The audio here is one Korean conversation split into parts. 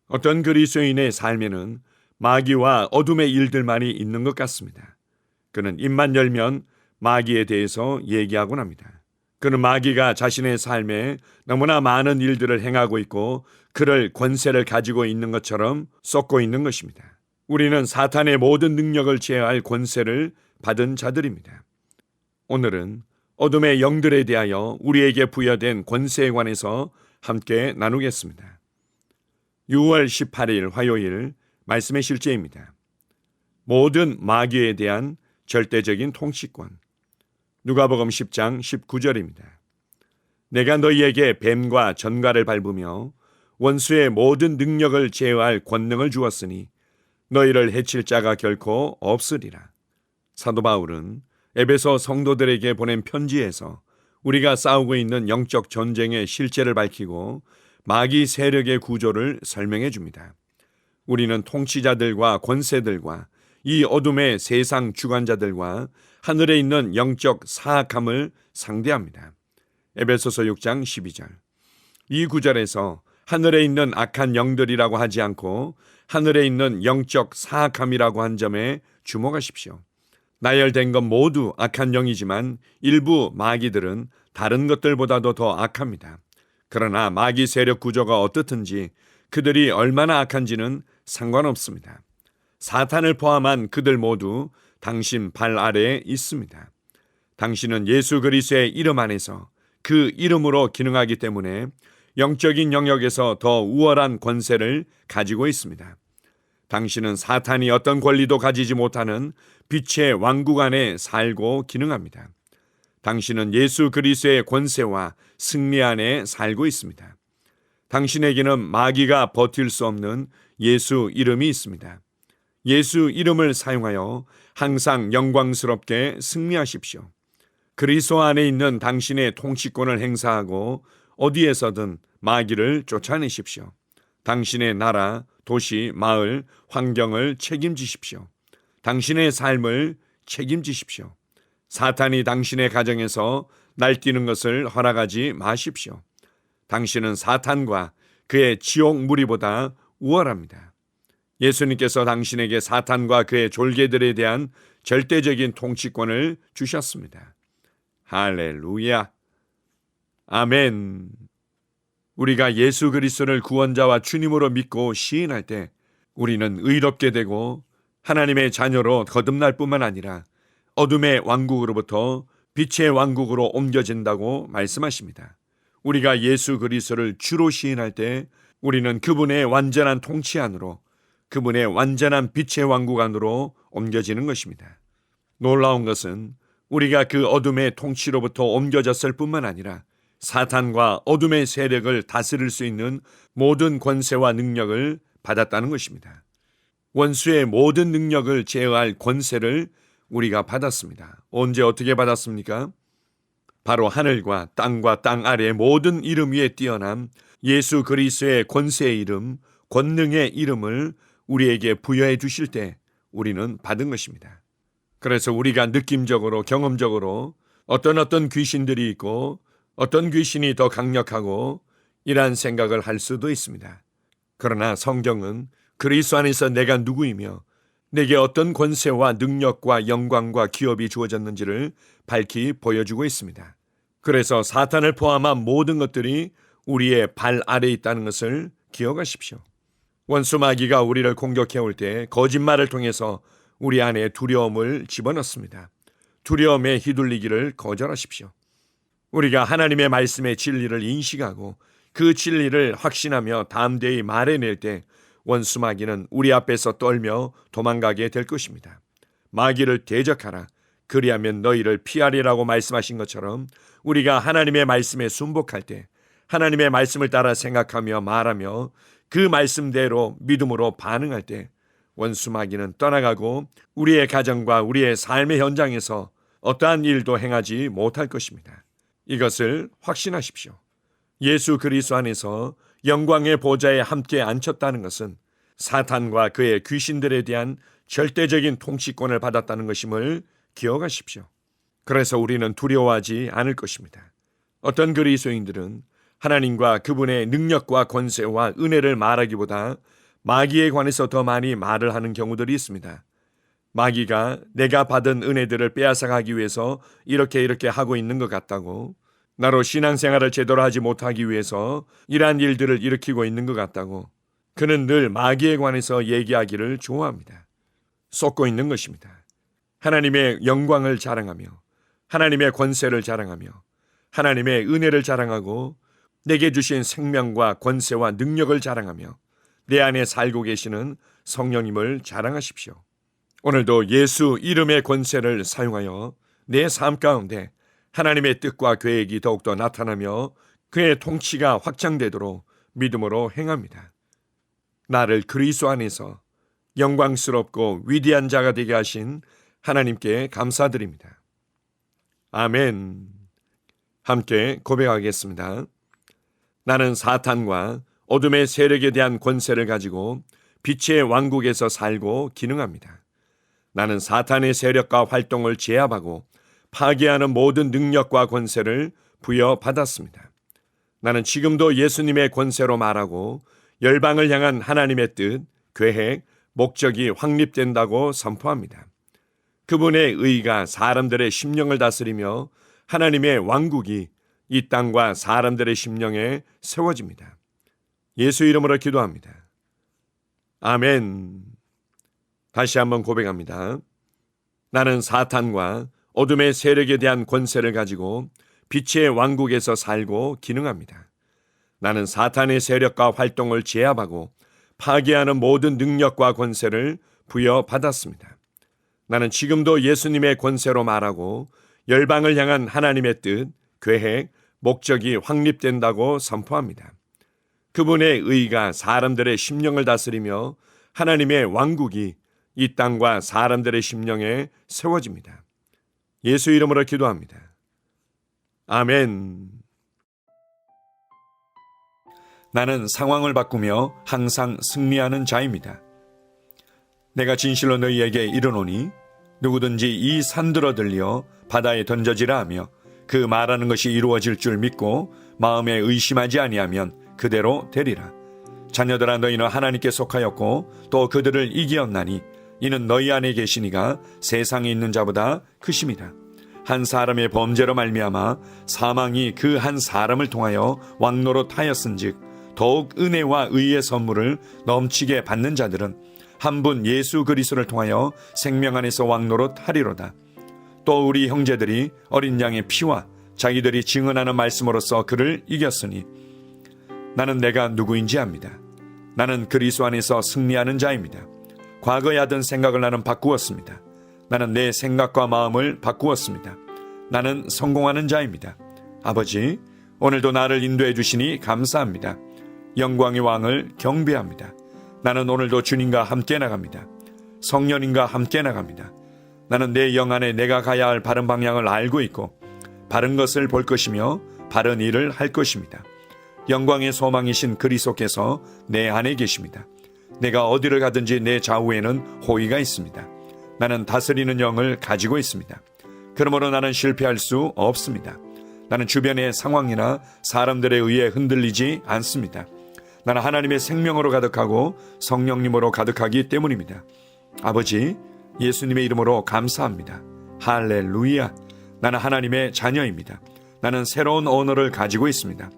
어떤 그리스도인의 삶에는 마귀와 어둠의 일들만이 있는 것 같습니다. 그는 입만 열면 마귀에 대해서 얘기하곤 합니다. 그는 마귀가 자신의 삶에 너무나 많은 일들을 행하고 있고 그를 권세를 가지고 있는 것처럼 쏟고 있는 것입니다. 우리는 사탄의 모든 능력을 제어할 권세를 받은 자들입니다. 오늘은 어둠의 영들에 대하여 우리에게 부여된 권세에 관해서 함께 나누겠습니다. 6월 18일 화요일 말씀의 실제입니다. 모든 마귀에 대한 절대적인 통치권. 누가복음 10장 19절입니다. 내가 너희에게 뱀과 전갈을 밟으며 원수의 모든 능력을 제어할 권능을 주었으니 너희를 해칠 자가 결코 없으리라. 사도 바울은 에베소 성도들에게 보낸 편지에서 우리가 싸우고 있는 영적 전쟁의 실체를 밝히고 마귀 세력의 구조를 설명해 줍니다. 우리는 통치자들과 권세들과 이 어둠의 세상 주관자들과 하늘에 있는 영적 사악함을 상대합니다. 에베소서 6장 12절. 이 구절에서 하늘에 있는 악한 영들이라고 하지 않고 하늘에 있는 영적 사악함이라고 한 점에 주목하십시오. 나열된 것 모두 악한 영이지만 일부 마귀들은 다른 것들보다도 더 악합니다. 그러나 마귀 세력 구조가 어떻든지 그들이 얼마나 악한지는 상관없습니다. 사탄을 포함한 그들 모두 당신 발 아래에 있습니다. 당신은 예수 그리스도의 이름 안에서 그 이름으로 기능하기 때문에 영적인 영역에서 더 우월한 권세를 가지고 있습니다. 당신은 사탄이 어떤 권리도 가지지 못하는 빛의 왕국 안에 살고 기능합니다. 당신은 예수 그리스도의 권세와 승리 안에 살고 있습니다. 당신에게는 마귀가 버틸 수 없는 예수 이름이 있습니다. 예수 이름을 사용하여 항상 영광스럽게 승리하십시오. 그리스도 안에 있는 당신의 통치권을 행사하고 어디에서든 마귀를 쫓아내십시오. 당신의 나라, 도시, 마을, 환경을 책임지십시오. 당신의 삶을 책임지십시오. 사탄이 당신의 가정에서 날뛰는 것을 허락하지 마십시오. 당신은 사탄과 그의 지옥 무리보다 우월합니다. 예수님께서 당신에게 사탄과 그의 졸개들에 대한 절대적인 통치권을 주셨습니다. 할렐루야. 아멘. 우리가 예수 그리스도를 구원자와 주님으로 믿고 시인할 때 우리는 의롭게 되고 하나님의 자녀로 거듭날 뿐만 아니라 어둠의 왕국으로부터 빛의 왕국으로 옮겨진다고 말씀하십니다. 우리가 예수 그리스도를 주로 시인할 때 우리는 그분의 완전한 통치 안으로, 그분의 완전한 빛의 왕국 안으로 옮겨지는 것입니다. 놀라운 것은 우리가 그 어둠의 통치로부터 옮겨졌을 뿐만 아니라 사탄과 어둠의 세력을 다스릴 수 있는 모든 권세와 능력을 받았다는 것입니다. 원수의 모든 능력을 제어할 권세를 우리가 받았습니다. 언제 어떻게 받았습니까? 바로 하늘과 땅 아래 모든 이름 위에 뛰어난 예수 그리스도의 권세의 이름, 권능의 이름을 우리에게 부여해 주실 때 우리는 받은 것입니다. 그래서 우리가 느낌적으로, 경험적으로 어떤 귀신들이 있고 어떤 귀신이 더 강력하고 이러한 생각을 할 수도 있습니다. 그러나 성경은 그리스도 안에서 내가 누구이며 내게 어떤 권세와 능력과 영광과 기업이 주어졌는지를 밝히 보여주고 있습니다. 그래서 사탄을 포함한 모든 것들이 우리의 발 아래에 있다는 것을 기억하십시오. 원수 마귀가 우리를 공격해 올 때 거짓말을 통해서 우리 안에 두려움을 집어넣습니다. 두려움에 휘둘리기를 거절하십시오. 우리가 하나님의 말씀의 진리를 인식하고 그 진리를 확신하며 담대히 말해낼 때 원수 마귀는 우리 앞에서 떨며 도망가게 될 것입니다. 마귀를 대적하라. 그리하면 너희를 피하리라고 말씀하신 것처럼 우리가 하나님의 말씀에 순복할 때 하나님의 말씀을 따라 생각하며 말하며 그 말씀대로 믿음으로 반응할 때 원수 마귀는 떠나가고 우리의 가정과 우리의 삶의 현장에서 어떠한 일도 행하지 못할 것입니다. 이것을 확신하십시오. 예수 그리스도 안에서 영광의 보좌에 함께 앉혔다는 것은 사탄과 그의 귀신들에 대한 절대적인 통치권을 받았다는 것임을 기억하십시오. 그래서 우리는 두려워하지 않을 것입니다. 어떤 그리스도인들은 하나님과 그분의 능력과 권세와 은혜를 말하기보다 마귀에 관해서 더 많이 말을 하는 경우들이 있습니다. 마귀가 내가 받은 은혜들을 빼앗아가기 위해서 이렇게 하고 있는 것 같다고, 나로 신앙생활을 제대로 하지 못하기 위해서 이러한 일들을 일으키고 있는 것 같다고, 그는 늘 마귀에 관해서 얘기하기를 좋아합니다. 쏟고 있는 것입니다. 하나님의 영광을 자랑하며 하나님의 권세를 자랑하며 하나님의 은혜를 자랑하고 내게 주신 생명과 권세와 능력을 자랑하며 내 안에 살고 계시는 성령님을 자랑하십시오. 오늘도 예수 이름의 권세를 사용하여 내 삶 가운데 하나님의 뜻과 계획이 더욱더 나타나며 그의 통치가 확장되도록 믿음으로 행합니다. 나를 그리스도 안에서 영광스럽고 위대한 자가 되게 하신 하나님께 감사드립니다. 아멘. 함께 고백하겠습니다. 나는 사탄과 어둠의 세력에 대한 권세를 가지고 빛의 왕국에서 살고 기능합니다. 나는 사탄의 세력과 활동을 제압하고 파괴하는 모든 능력과 권세를 부여받았습니다. 나는 지금도 예수님의 권세로 말하고 열방을 향한 하나님의 뜻, 계획, 목적이 확립된다고 선포합니다. 그분의 의가 사람들의 심령을 다스리며 하나님의 왕국이 이 땅과 사람들의 심령에 세워집니다. 예수 이름으로 기도합니다. 아멘. 다시 한번 고백합니다. 나는 사탄과 어둠의 세력에 대한 권세를 가지고 빛의 왕국에서 살고 기능합니다. 나는 사탄의 세력과 활동을 제압하고 파괴하는 모든 능력과 권세를 부여받았습니다. 나는 지금도 예수님의 권세로 말하고 열방을 향한 하나님의 뜻, 계획, 목적이 확립된다고 선포합니다. 그분의 의가 사람들의 심령을 다스리며 하나님의 왕국이 이 땅과 사람들의 심령에 세워집니다. 예수 이름으로 기도합니다. 아멘. 나는 상황을 바꾸며 항상 승리하는 자입니다. 내가 진실로 너희에게 이르노니 누구든지 이 산들어 들려 바다에 던져지라 하며 그 말하는 것이 이루어질 줄 믿고 마음에 의심하지 아니하면 그대로 되리라. 자녀들아, 너희는 하나님께 속하였고 또 그들을 이기었나니 이는 너희 안에 계시니가 세상에 있는 자보다 크심이라. 한 사람의 범죄로 말미암아 사망이 그 한 사람을 통하여 왕노릇하였은즉 더욱 은혜와 의의 선물을 넘치게 받는 자들은 한 분 예수 그리스도를 통하여 생명 안에서 왕노릇하리로다. 또 우리 형제들이 어린 양의 피와 자기들이 증언하는 말씀으로써 그를 이겼으니 나는 내가 누구인지 압니다. 나는 그리스도 안에서 승리하는 자입니다. 과거에 하던 생각을 나는 바꾸었습니다. 나는 내 생각과 마음을 바꾸었습니다. 나는 성공하는 자입니다. 아버지, 오늘도 나를 인도해 주시니 감사합니다. 영광의 왕을 경배합니다. 나는 오늘도 주님과 함께 나갑니다. 성령님과 함께 나갑니다. 나는 내 영 안에 내가 가야 할 바른 방향을 알고 있고 바른 것을 볼 것이며 바른 일을 할 것입니다. 영광의 소망이신 그리스도께서 내 안에 계십니다. 내가 어디를 가든지 내 좌우에는 호의가 있습니다. 나는 다스리는 영을 가지고 있습니다. 그러므로 나는 실패할 수 없습니다. 나는 주변의 상황이나 사람들에 의해 흔들리지 않습니다. 나는 하나님의 생명으로 가득하고 성령님으로 가득하기 때문입니다. 아버지, 예수님의 이름으로 감사합니다. 할렐루야. 나는 하나님의 자녀입니다. 나는 새로운 언어를 가지고 있습니다.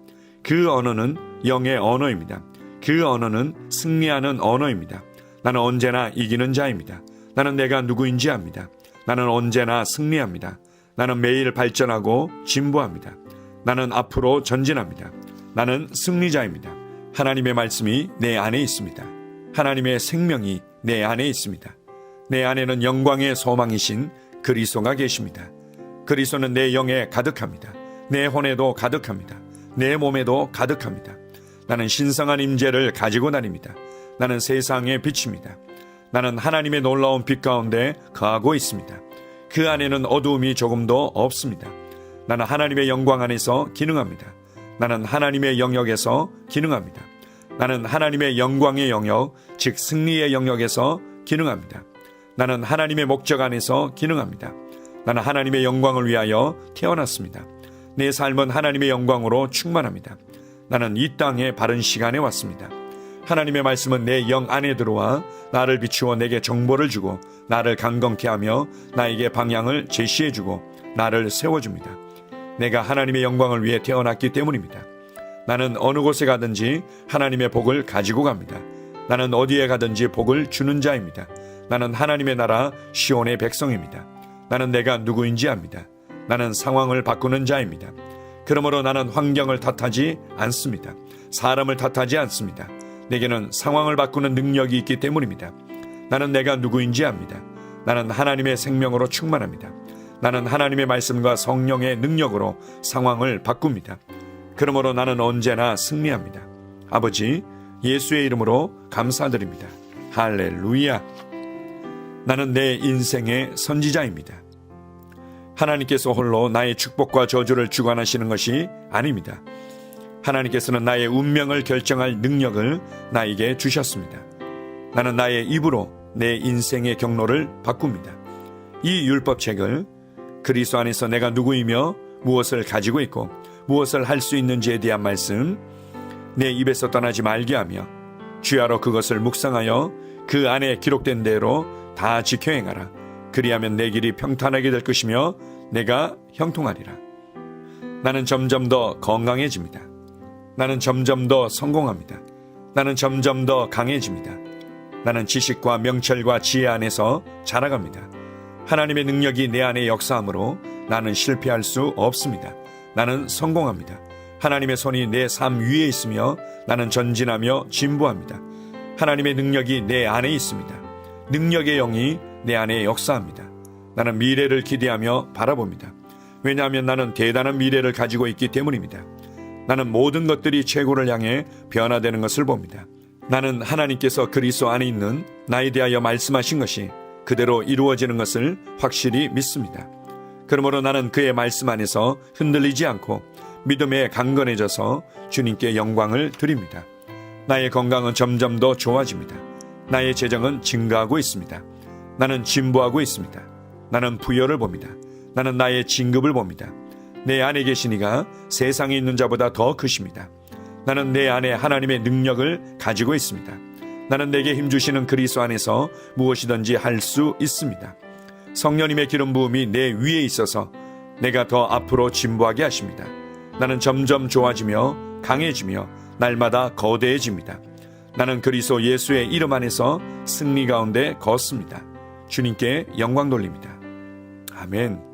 그 언어는 영의 언어입니다. 그 언어는 승리하는 언어입니다. 나는 언제나 이기는 자입니다. 나는 내가 누구인지 압니다. 나는 언제나 승리합니다. 나는 매일 발전하고 진보합니다. 나는 앞으로 전진합니다. 나는 승리자입니다. 하나님의 말씀이 내 안에 있습니다. 하나님의 생명이 내 안에 있습니다. 내 안에는 영광의 소망이신 그리스도가 계십니다. 그리스도는 내 영에 가득합니다. 내 혼에도 가득합니다. 내 몸에도 가득합니다. 나는 신성한 임재를 가지고 다닙니다. 나는 세상의 빛입니다. 나는 하나님의 놀라운 빛 가운데 거하고 있습니다. 그 안에는 어두움이 조금도 없습니다. 나는 하나님의 영광 안에서 기능합니다. 나는 하나님의 영역에서 기능합니다. 나는 하나님의 영광의 영역, 즉 승리의 영역에서 기능합니다. 나는 하나님의 목적 안에서 기능합니다. 나는 하나님의 영광을 위하여 태어났습니다. 내 삶은 하나님의 영광으로 충만합니다. 나는 이 땅에 바른 시간에 왔습니다. 하나님의 말씀은 내 영 안에 들어와 나를 비추어 내게 정보를 주고 나를 강건케 하며 나에게 방향을 제시해주고 나를 세워줍니다. 내가 하나님의 영광을 위해 태어났기 때문입니다. 나는 어느 곳에 가든지 하나님의 복을 가지고 갑니다. 나는 어디에 가든지 복을 주는 자입니다. 나는 하나님의 나라 시온의 백성입니다. 나는 내가 누구인지 압니다. 나는 상황을 바꾸는 자입니다. 그러므로 나는 환경을 탓하지 않습니다. 사람을 탓하지 않습니다. 내게는 상황을 바꾸는 능력이 있기 때문입니다. 나는 내가 누구인지 압니다. 나는 하나님의 생명으로 충만합니다. 나는 하나님의 말씀과 성령의 능력으로 상황을 바꿉니다. 그러므로 나는 언제나 승리합니다. 아버지, 예수의 이름으로 감사드립니다. 할렐루야. 나는 내 인생의 선지자입니다. 하나님께서 홀로 나의 축복과 저주를 주관하시는 것이 아닙니다. 하나님께서는 나의 운명을 결정할 능력을 나에게 주셨습니다. 나는 나의 입으로 내 인생의 경로를 바꿉니다. 이 율법책을 그리스도 안에서 내가 누구이며 무엇을 가지고 있고 무엇을 할 수 있는지에 대한 말씀 내 입에서 떠나지 말게 하며 주야로 그것을 묵상하여 그 안에 기록된 대로 다 지켜 행하라. 그리하면 내 길이 평탄하게 될 것이며 내가 형통하리라. 나는 점점 더 건강해집니다. 나는 점점 더 성공합니다. 나는 점점 더 강해집니다. 나는 지식과 명철과 지혜 안에서 자라갑니다. 하나님의 능력이 내 안에 역사하므로 나는 실패할 수 없습니다. 나는 성공합니다. 하나님의 손이 내 삶 위에 있으며 나는 전진하며 진보합니다. 하나님의 능력이 내 안에 있습니다. 능력의 영이 내 안에 역사합니다. 나는 미래를 기대하며 바라봅니다. 왜냐하면 나는 대단한 미래를 가지고 있기 때문입니다. 나는 모든 것들이 최고를 향해 변화되는 것을 봅니다. 나는 하나님께서 그리스도 안에 있는 나에 대하여 말씀하신 것이 그대로 이루어지는 것을 확실히 믿습니다. 그러므로 나는 그의 말씀 안에서 흔들리지 않고 믿음에 강건해져서 주님께 영광을 드립니다. 나의 건강은 점점 더 좋아집니다. 나의 재정은 증가하고 있습니다. 나는 진보하고 있습니다. 나는 부여를 봅니다. 나는 나의 진급을 봅니다. 내 안에 계신 이가 세상에 있는 자보다 더 크십니다. 나는 내 안에 하나님의 능력을 가지고 있습니다. 나는 내게 힘주시는 그리스도 안에서 무엇이든지 할 수 있습니다. 성령님의 기름 부음이 내 위에 있어서 내가 더 앞으로 진보하게 하십니다. 나는 점점 좋아지며 강해지며 날마다 거대해집니다. 나는 그리스도 예수의 이름 안에서 승리 가운데 걷습니다. 주님께 영광 돌립니다. 아멘.